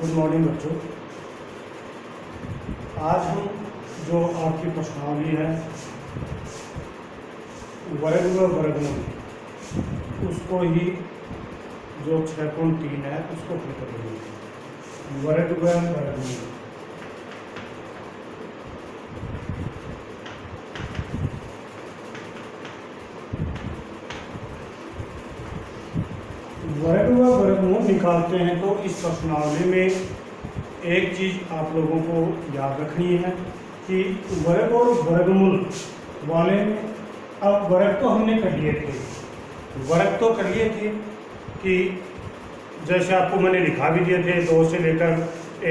Good morning बच्चों। आज हम जो आपकी प्रश्नावली है वर्ग व वर्गमूल उसको ही जो 6.3 है उसको हल करेंगे। वर्ग व वर्गमूल वर्ग व वर्गमूल निकालते हैं तो इस प्रश्नावली में एक चीज़ आप लोगों को याद रखनी है कि वर्ग और वर्गमूल वाले में अब वर्ग तो हमने कर लिए थे कि जैसे आपको मैंने लिखा भी दिए थे 2 से लेकर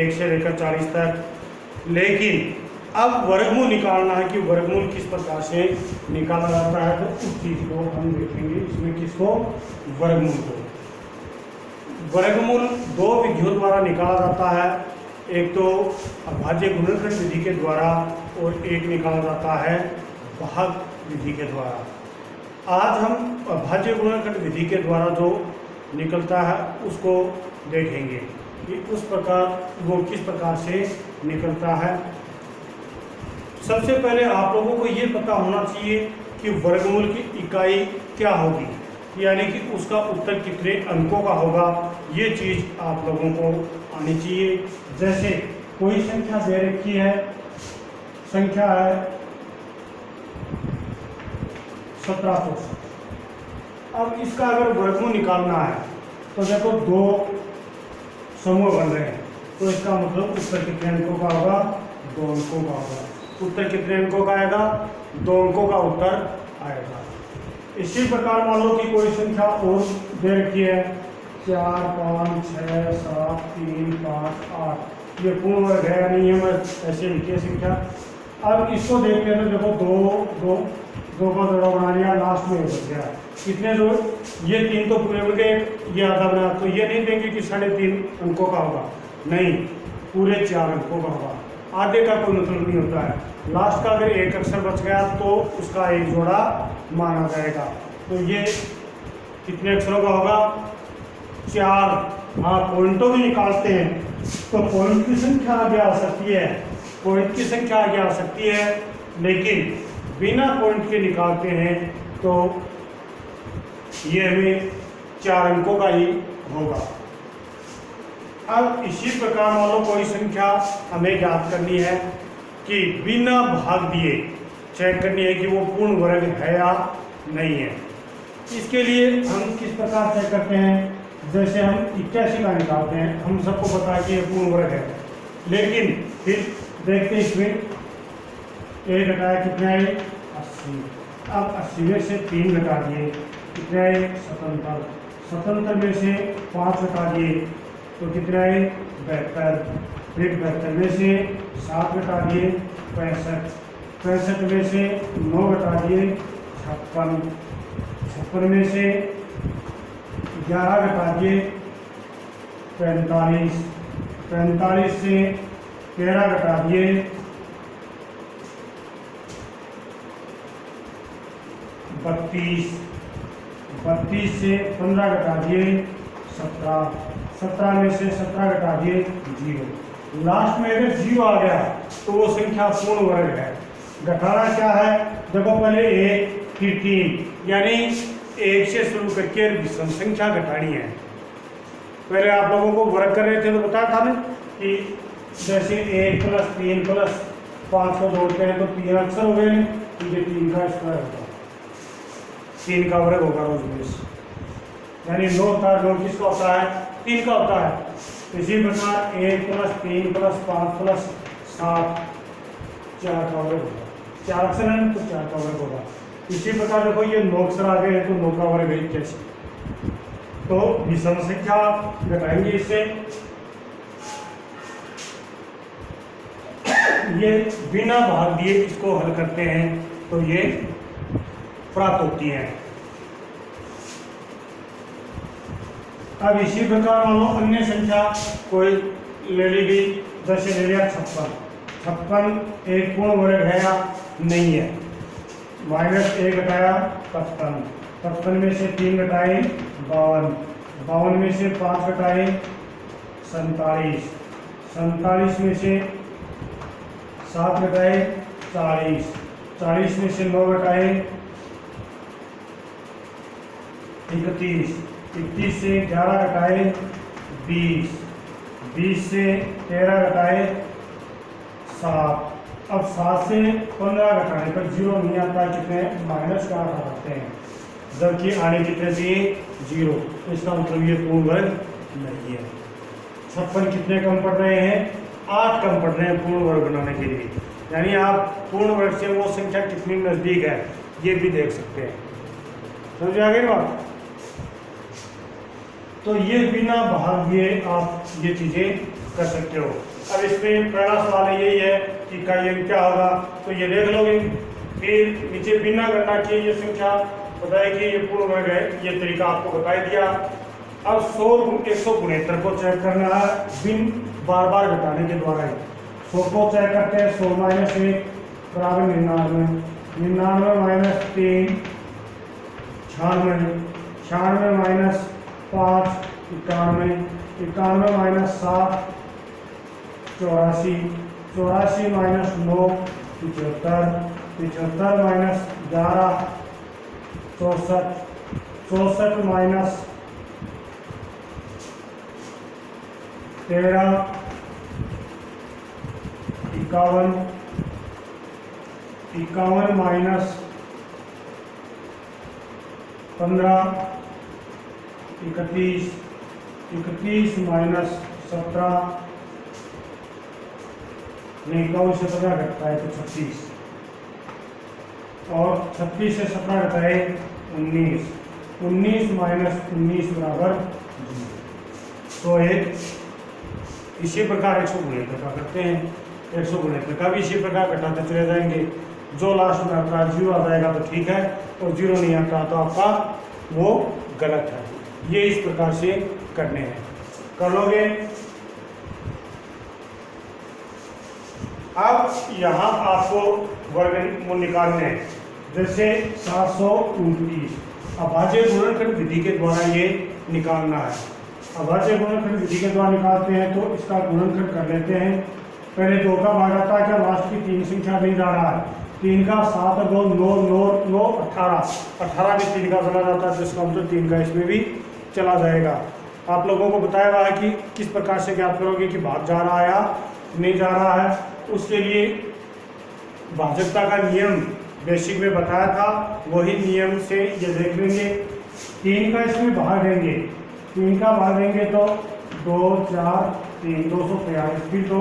1 से लेकर 40 तक, लेकिन अब वर्गमूल निकालना है कि वर्गमूल किस प्रकार से निकाला जाता है। तो उस चीज़ को हम देखेंगे इसमें, किसको, वर्गमूल को। वर्गमूल 2 विधियों द्वारा निकाला जाता है, एक तो अभाज्य गुणनखंड विधि के द्वारा और एक निकाला जाता है भाग विधि के द्वारा। आज हम अभाज्य गुणनखंड विधि के द्वारा जो निकलता है उसको देखेंगे कि उस प्रकार वो किस प्रकार से निकलता है। सबसे पहले आप लोगों को ये पता होना चाहिए कि वर्गमूल की इकाई क्या होगी, यानी कि उसका उत्तर कितने अंकों का होगा, ये चीज़ आप लोगों को आनी चाहिए। जैसे कोई संख्या दे रखी है, संख्या है 1700। अब इसका अगर वर्गमूल निकालना है तो देखो 2 समूह बन रहे हैं, तो इसका मतलब उत्तर कितने अंकों का होगा, 2 अंकों का होगा। उत्तर कितने अंकों का आएगा, 2 अंकों का उत्तर आएगा। इसी प्रकार मान लो कि कोई संख्या और दे रखी है 4 5 6 7 3 5 8, ये पूर्ण वर्ग है या नहीं है, मैं ऐसे लिखिए संख्या। अब इसको देखते हैं तो देखो 2 का जोड़ा बना लिया, लास्ट में बच गया कितने जोड़, ये 3 तो पूरे बन गए, ये आधा बना, तो ये नहीं देंगे कि 3.5 अंकों का होगा, नहीं, पूरे 4 अंकों का होगा। आधे का कोई मतलब नहीं होता है, लास्ट का अगर एक अक्षर बच गया तो उसका एक जोड़ा माना जाएगा। तो ये कितने अक्षरों का होगा, 4। हाँ, पॉइंटों भी निकालते हैं तो पॉइंट की संख्या आगे आ सकती है, पॉइंट की संख्या आगे आ सकती है, लेकिन बिना पॉइंट के निकालते हैं तो ये हमें 4 अंकों का ही होगा। अब इसी प्रकार मान लो कोई संख्या हमें ज्ञात करनी है कि बिना भाग दिए चेक करनी है कि वो पूर्ण वर्ग है या नहीं है। इसके लिए हम किस प्रकार चेक करते हैं, जैसे हम 81 का निकालते हैं, हम सबको पता है कि ये पूर्ण वर्ग है, लेकिन फिर देखते हैं इसमें 1 घटाया कितना है, 80। अब 80 में से 3 घटा दिए, कितना है, 77। 77 में से 5 घटा दिए तो कितना है, 72। फिर 72 में से 7 घटा दिए, 65। 65 में से 9 घटा दिए, 56। 56 में से 11 घटा दिए, 45। 45 से 13 घटा दिए, 32। 32 से 15 घटा दिए, 17। 17 में से 17 घटा दिए, 0। लास्ट में अगर 0 आ गया तो वो संख्या पूर्ण वर्ग है। घटाना क्या है, देखो पहले 1 फिर 3, यानी 1 से शुरू करके विषम संख्या घटानी है। पहले आप लोगों को वर्ग कर रहे थे तो बताया था ना कि जैसे 1 + 3 + 5 को जोड़ते हैं तो 3 अक्षर हो गए, तो ये 3 का स्क्वायर होगा, 3 का वर्ग होगा रोज बेस, यानी 9 का 9 किसका होता है, 3 का होता है। इसी प्रकार 1 + 3 + 5 + 7 4 का वर्ग होगा, 4 अक्षर है तो 4 का वर्ग होगा। इसी प्रकार देखो ये 9 अक्षर आ गए हैं तो 9 का वर्ग है कैसे, तो विषम संख्या घटाएंगे इससे, ये बिना भाग दिए इसको हल करते हैं तो ये प्राप्त होती है। अब इसी प्रकार मान लो अन्य संख्या कोई ले ली गई, जैसे ले लिया 56। 56 एक पूर्ण वर्ग है या नहीं है, -1 घटाया 55। 55 में से 3 घटाए 52। 52 में से 5 घटाए 47। 47 में से 7 घटाए 40, 40 में से 9 घटाए 31, 31 से 11 घटाए 20, 20 से 13 घटाए 7। अब 7 से 15 घटाने पर 0 नहीं आता, कितने माइनस का आते हैं, जबकि आने कितने दिए 0। इसका मतलब ये पूर्ण वर्ग नहीं है। 56 कितने कम पड़ रहे हैं, 8 कम पड़ रहे हैं पूर्ण वर्ग बनाने के लिए। यानी आप पूर्ण वर्ग से वो संख्या कितनी नजदीक है ये भी देख सकते हैं। समझ आ गई बात। तो ये बिना भाग्य आप ये चीजें कर सकते हो। अब इसमें पहला सवाल यही है कि का ये क्या होगा, तो ये देख लोगे। फिर नीचे बिना गणना किए ये संख्या बताए कि ये पूर्ण वर्ग है, ये तरीका आपको बता दिया। अब 100 को चेक करना है बिन बार बार घटाने के द्वारा ही। 100 को चेक करते हैं, 100 माइनस 1 बराबर 99, 99 minus 3 96, 96 minus 5 91, 91 minus 7 84, 84 minus 9 75, 75 minus 11 64, 64 minus 13 51, 51 minus 15 31, 31 minus 17, नहीं 51 से 17 घटता है तो 36, और 36 से 17 घटा है 19, 19 माइनस 19 बराबर 0। 101 इसी प्रकार 100 का करते हैं, 100 का भी इसी प्रकार घटाते चले जाएंगे। जो लास्ट में आता है 0 आ जाएगा तो ठीक है, और 0 नहीं आता तो आपका वो गलत है। ये इस प्रकार से करने हैं, कर लोगे। अब यहाँ आपको वर्गमूल निकालने हैं, जैसे 729 अभाज्य गुणनखंड विधि के द्वारा ये निकालना है। अभाज्य गुणनखंड विधि के द्वारा निकालते हैं तो इसका गुणनखंड कर लेते हैं। पहले 2 का भाग आता है, क्या लास्ट की 3 संख्या नहीं जा रहा है, 3 का 7 और 2 9 9 9 18, 18 में 3 का चला जाता है, जिसका मतलब 3 का इसमें भी चला जाएगा। आप लोगों को बताया हुआ है कि किस प्रकार से ज्ञात करोगे कि भाग जा रहा है या नहीं जा रहा है। उसके लिए भाजकता का नियम बेसिक में बताया था, वही नियम से ये देख लेंगे। 3 का इसमें भाग देंगे, 3 का भाग देंगे तो 2 4 3 243, फिर तो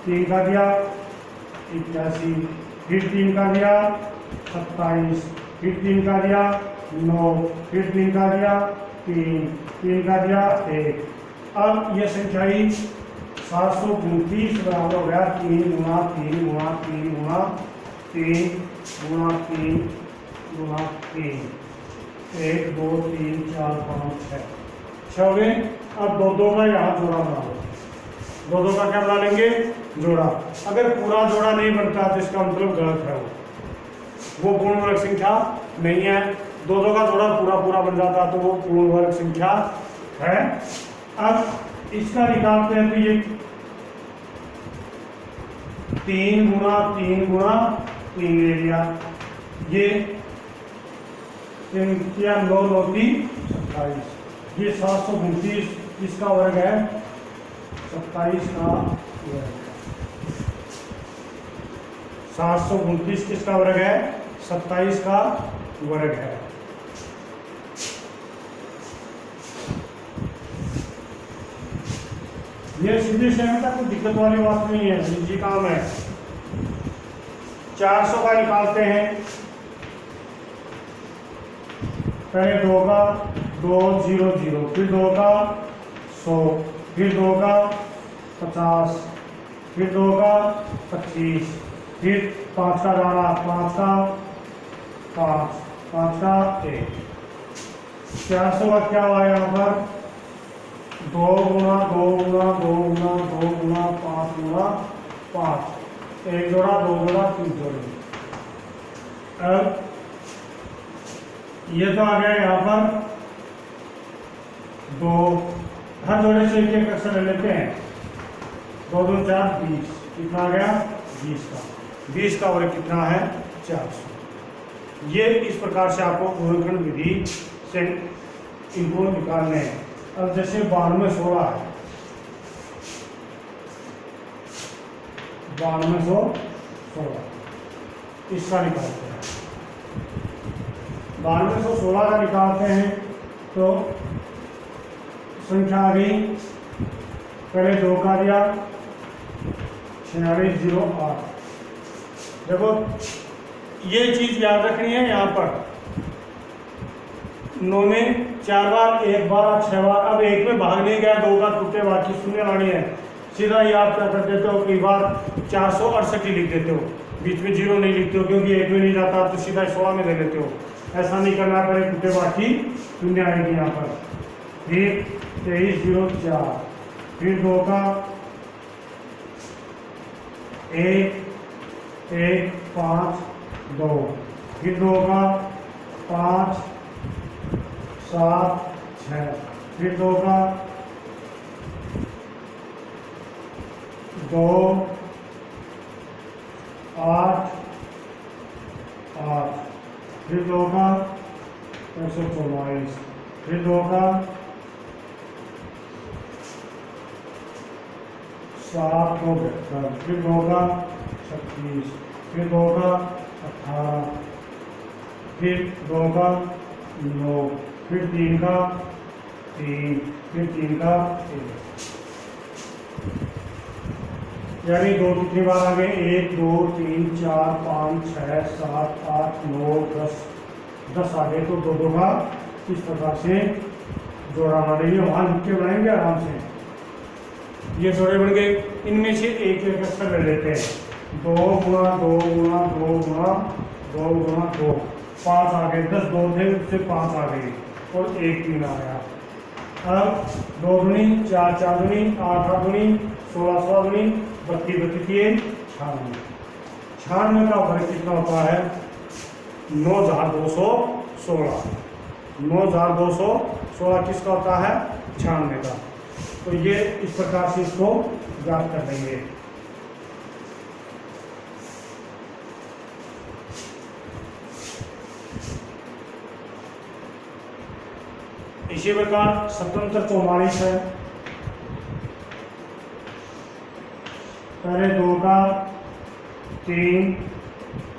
3 का दिया 81, फिर 3 का दिया 27, फिर 3 का दिया 9, फिर 3 का दिया 3, 3 का दिया 1। अब ये संख्या ही 729 बराबर हो गया 3 गुणा 3 गुणा 3 गुणा 3 गुणा 3 गुणा 3, 1 2 3 4 5 6 6 गए। अब 2 का यहाँ जोड़ा बना लो, 2 का क्या बना लेंगे जोड़ा। अगर पूरा जोड़ा नहीं बनता तो इसका मतलब गलत है, वो पूर्ण वर्ग संख्या नहीं है। 2 का जोड़ा पूरा बन जाता तो वो पूर्ण वर्ग संख्या है। अब इसका निकालते हैं तो ये 3 गुणा 3 गुणा 3 ले लिया, ये 3 9 9 3 27, ये 729 इसका वर्ग है, 27 का वर्ग है। 729 किसका वर्ग है, 27 का वर्ग है। ये सीधी सहमता कोई दिक्कत वाली बात नहीं है, निजी काम है। 400 का निकालते हैं, पहले 2 का 2 0 0, फिर 2 का 100, फिर 2 का 50, फिर 2 का 25, फिर 5 का जाना 5 का 5, 5 का 1। 400 का क्या हुआ यहाँ पर 2 गुणा 2 गुणा 2 गुणा 2 गुणा 5 गुणा 5, 1 जोड़ा 2 जोड़ा 3 जोड़े। अब ये तो आ गया यहाँ पर 2, हर जोड़े से एक अक्षर ले लेते हैं। 2 2 4 20, कितना आ गया 20 का, 20 का वर्ग कितना है 400। ये इस प्रकार से आपको गुणनखंड विधि से इनको निकालने हैं। अब जैसे 9216 है, 9216 इसका निकालते हैं। 9216 का निकालते हैं तो संख्या आ गई, पहले 2 का दिया 4608। देखो ये चीज याद रखनी है, यहाँ पर 9 में 4 बार, 1 बार, 6 बार। अब 1 में भाग नहीं गया, 2 का टूटे, बाकी शून्य लानी है। सीधा ही आप क्या कर देते हो, कई बार 468 ही लिख देते हो, बीच में 0 नहीं लिखते हो, क्योंकि 1 में नहीं जाता तो सीधा 16 में दे देते हो। ऐसा नहीं करना, पहले टूटे बाकी शून्य आएगी यहाँ पर। फिर 2304, फिर 2 का 1 1 5 2, फिर 2 का 5 7 6, फिर 2 का 2 8 8, फिर 2 का 144, फिर 2 का 7 2 72, फिर 2 का 36, फिर 2 का 18, फिर 2 का 9, फिर 3 का 3, फिर 3 का 1। यानी 2 कितनी बार आ गए, 1 2 3 4 5 6 7 8 9 10, 10 आ गए। तो 2 2 का इस प्रकार से जोड़ा बनाएंगे, वहाँ लिख के बनाएंगे आराम से। ये जोड़े बन गए, इनमें से एक एक अक्षर ले लेते हैं। 2 गुणा 2 गुणा 2 गुणा 2 गुणा 2, 5 आ गए। 10 2 थे, उससे 5 आ गए और 1 3 आ गया। अब 2 दूनी 4 4 दूनी 8 8 दूनी 16 16 दूनी 32 32 96। 96 का वर्ग कितना होता है 9216। 9216 किसका होता है 96 का। तो ये इस प्रकार से इसको ज्ञात कर देंगे। इसी प्रकार 7744 है, पहले 2 का 3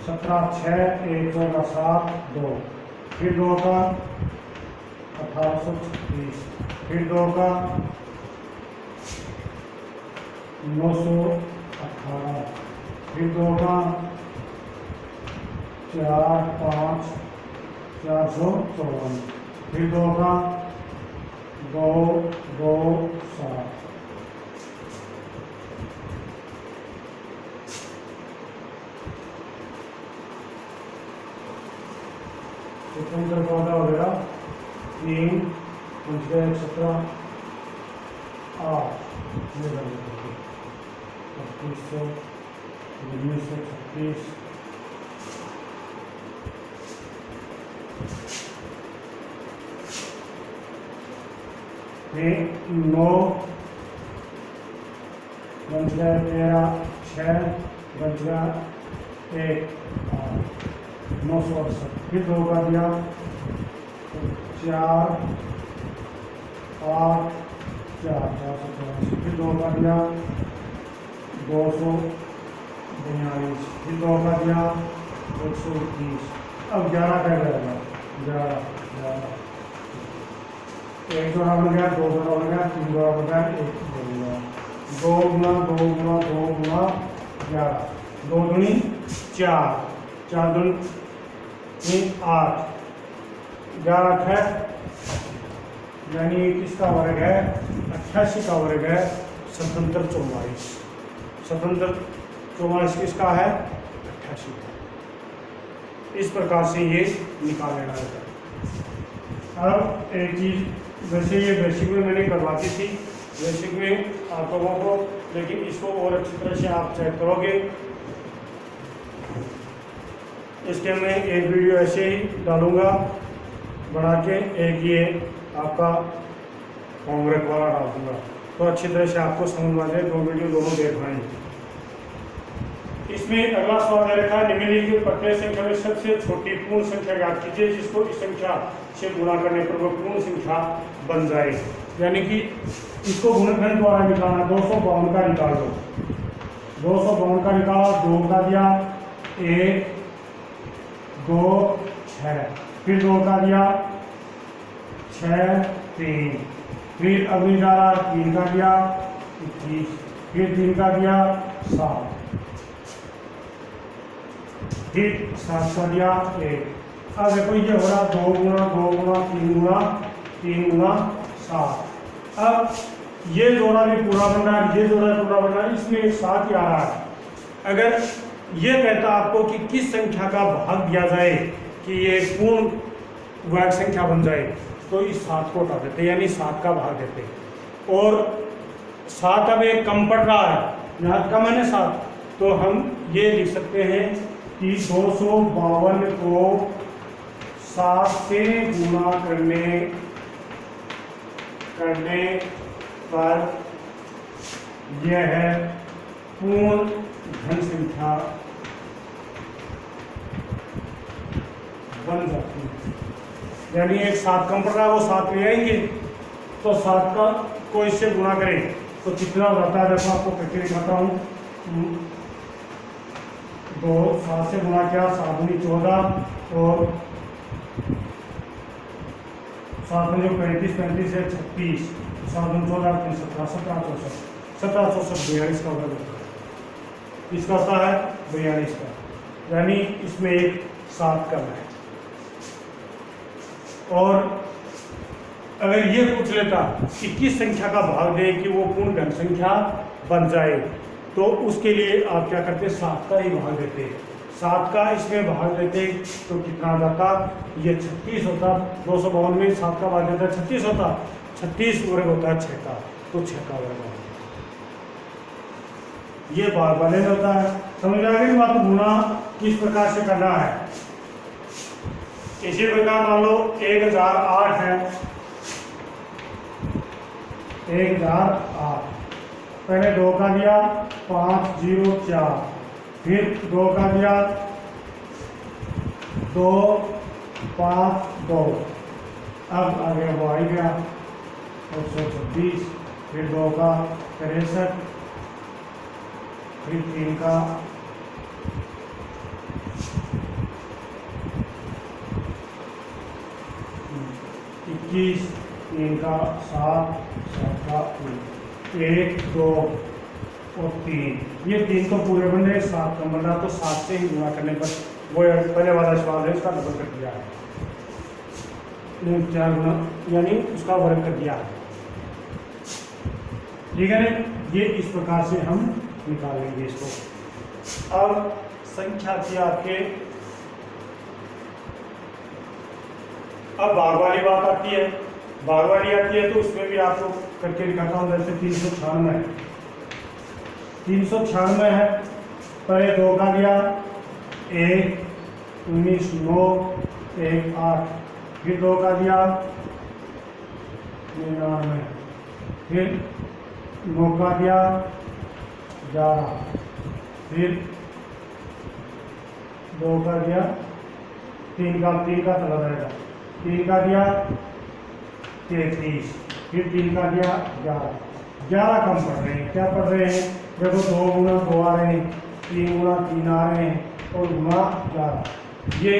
17 6 1 14 7 2, फिर 2 का 1836, फिर 2 का 918, फिर 2 का 4 5 454, फिर 2 का 2 2 7। स्वतंत्र पौधा वगैरह 3 5 17 8 2500 1936 9 बच गया 13 6 बच गया 1 968। फिर 2 का दिया 4 8 4 484, फिर 2 का दिया 242, फिर 2 का दिया 130। अब 11 का जाएगा 11 11, 1 जोड़ा बन गया, 2 जोड़ा बन गया, 3 जोड़ा बन गया, 1 बन गया। 2 गुना 2 गुना 2 गुना 11, 2 दूनी 4 4 दूनी 8 11 है, यानी किसका वर्ग है 88 का वर्ग है 7744। 7744 किसका है 88 का। इस प्रकार से ये निकाल लेना है। अब एक चीज़, वैसे ये बेसिक में मैंने करवा दी थी, बेसिक में आप लोगों को, लेकिन इसको और अच्छी तरह से आप चेक करोगे। इसके मैं एक वीडियो ऐसे ही डालूंगा बना के, एक ये आपका होमवर्क वाला डाल दूँगा। तो अच्छी तरह से आपको समझ में आ जाए, 2 वीडियो दोनों देख रहे हैं। इसमें अगला सवाल दे रखा है, निम्नलिखित प्रत्येक संख्या में सबसे छोटी पूर्ण संख्या ज्ञात कीजिए जिसको इस संख्या से गुणा करने पर वह पूर्ण संख्या बन जाए। यानी कि इसको गुणनखंड द्वारा निकालना, 252 का निकाल दो, 252 का निकाला, 2 का दिया 1 2 6, फिर 2 का दिया 6 3, फिर अगली जा रहा 3 का दिया 21, फिर 3 का दिया 7, फिर 7 का दिया 1। अब देखो ये हो रहा 2 गुणा 2 गुणा 3 गुणा 3 गुणा 7। अब ये जोड़ा भी पूरा बन रहा है, ये जोड़ा पूरा बन रहा है, इसमें एक 7 ही आ रहा है। अगर ये कहता आपको कि किस संख्या का भाग दिया जाए कि ये पूर्ण वर्ग संख्या बन जाए, तो इस 7 को हटा देते, यानी 7 का भाग देते। और 7 अब एक कम पड़ रहा है, यहाँ कम है ना 7, तो हम ये लिख सकते हैं कि 252 को 7 से गुणा करने पर यह है पूर्ण धन संख्या बन जाती है। यानी एक 7 कम पड़ रहा है, वो 7 ले आएंगे, तो 7 का को इससे गुणा करें तो कितना हो जाता है। देखो आपको करके दिखाता हूँ, 2 7 से गुणा किया, 7 दूनी 14 और 7 में जो 35 35 है 36, 7 दूनी 14 3 17 17 64 42 का वर्ग होता है। इसका होता है 42 का, यानी इसमें एक 7 कम है। और अगर ये पूछ लेता कि किस संख्या का भाग दे कि वो पूर्ण घन संख्या बन जाए, तो उसके लिए आप क्या करते, 7 का ही भाग देते। 7 का इसमें भाग देते तो कितना आ जाता, ये 36 होता। 252 में 7 का भाग देता 36 होता, 36 वर्ग होता है 6 का, तो 6 का वर्ग होता। ये भाग वाले में होता है। समझ आ गई बात, गुणा किस प्रकार से करना है। इसी प्रकार मान लो 1008 है, 1008, पहले 2 का दिया 504, फिर 2 का दिया 2 5 2, अब आ गया वो आ गया 126, फिर 2 का 63, फिर 3 का 21, 3 का 7, 7 का 1 2 और 3, ये 3 तो पूरे बन रहे, 7 कम बन रहा, तो 7 से ही गुणा करने पर वो पहले वाला सवाल है उसका डबल कर दिया है, 4 गुना यानी उसका वर्ग कर दिया है। ठीक है ना, ये इस प्रकार से हम निकालेंगे इसको। अब संख्या की आपके अब भाग वाली बात आती है, भाग वाली आती है तो उसमें भी आपको करके दिखाता हूँ। जैसे 396 है, पहले 2 का दिया 1 19 9 1 8, फिर 2 का दिया 99, फिर 9 का दिया 11, फिर 2 का दिया 3 का चला जाएगा, 3 का दिया 33, फिर 3 का दिया 11 कम पढ़ रहे हैं। क्या पढ़ रहे हैं, देखो 2 गुना 2 आ रहे हैं, 3 गुना 3 आ रहे हैं और गुना 11, ये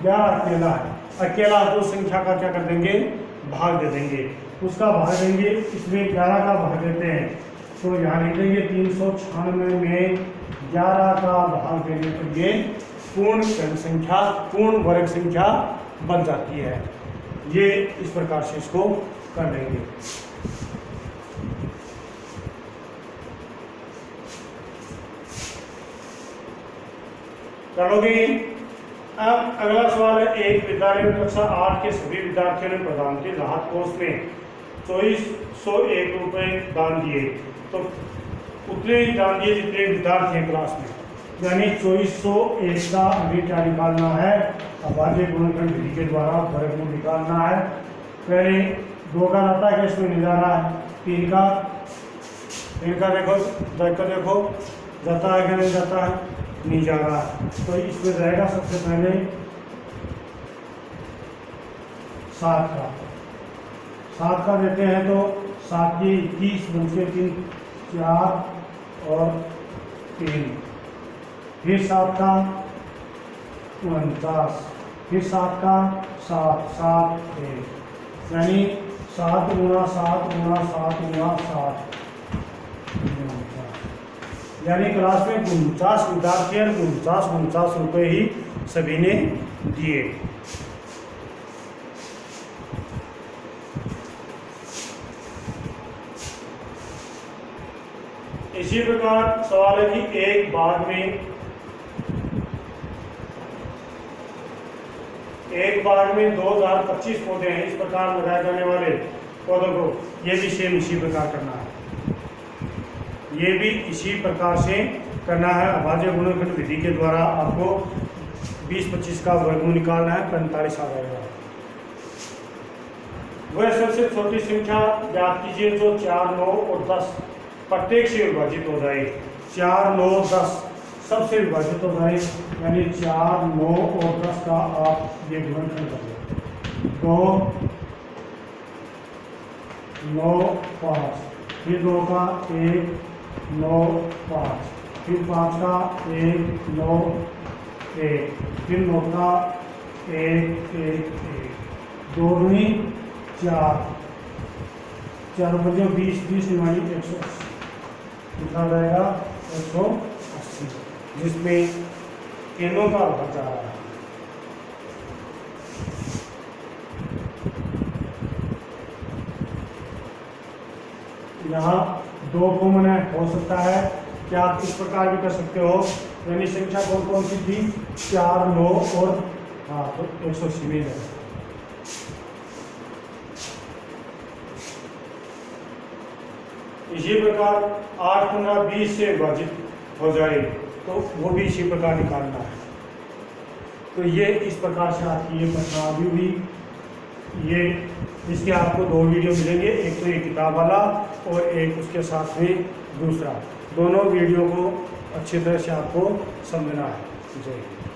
11 अकेला है। अकेला तो संख्या का क्या कर देंगे, भाग दे देंगे, उसका भाग देंगे, इसमें 11 का भाग देते हैं, तो यहाँ लिख देंगे 396 में 11 का भाग देने पर ये पूर्ण संख्या, पूर्ण वर्ग संख्या बन जाती है। ये इस प्रकार से इसको कर लेंगे। चलोगे। अब अगला सवाल है, एक विद्यालय में कक्षा 8 के सभी विद्यार्थियों ने प्रधानमंत्री राहत कोष में 2401 रुपए दान दिए, तो उतने ही दान दिए जितने विद्यार्थी हैं क्लास में, यानी 2401 का हमें क्या निकालना है, अभाज्य गुणनखंड विधि के द्वारा वर्गमूल निकालना है। पहले 2 का आता है, इसमें नहीं जा रहा है, 3 का इनका देखो जाता है कि नहीं जाता है, नहीं जा रहा है। तो इसमें रहेगा सबसे पहले 7 का देते हैं तो 7 की 21 बन 3 4 और 3, फिर 7 का 49, फिर 7 का 7 7 1, यानी 7 गुणा 7 गुणा 7 गुणा 7, यानी क्लास में 49 विद्यार्थी और 49 रुपये ही सभी ने दिए। इसी प्रकार सवाल है कि एक बाग में 2025 पौधे हैं। इस प्रकार लगाए जाने वाले पौधों को ये भी सेम इसी प्रकार करना है, ये भी इसी प्रकार से करना है। अभाज्य गुणनखंड विधि के द्वारा आपको 20-25 का वर्गमूल निकालना है, 45 आ जाएगा। वह सबसे छोटी संख्या ज्ञात कीजिए जो 4, 9 और 10 प्रत्येक से विभाजित हो जाए। 4, 9, 10 सबसे विभाजित हो जाए, यानी 4, 9 और 10 का आप ये गुणनखंड कर लो। 2, 9, 5, फिर 2 का 1, 9, 5, फिर 5 का 1, 9, 1, फिर 9 का 1, 1, 1, 2 दूनी 4, 4 बजे 20, 20 निवाड़ी 180, कितना रहेगा 180, जिसमें तीनों का बचा रहा है। यहाँ 2 कॉमन हो सकता है कि आप इस प्रकार भी कर सकते हो, यानी संख्या कौन कौन सी थी 4, 9 और तो 180 में है। इसी प्रकार 8, 15, 20 से विभाजित हो जाए तो वो भी इसी प्रकार निकालना है। तो ये इस प्रकार से आपकी ये प्रश्नावली हुई। ये इसके आपको 2 वीडियो मिलेंगे, एक तो ये किताब वाला और एक उसके साथ में दूसरा। दोनों वीडियो को अच्छी तरह से आपको समझना है। जय हिंद।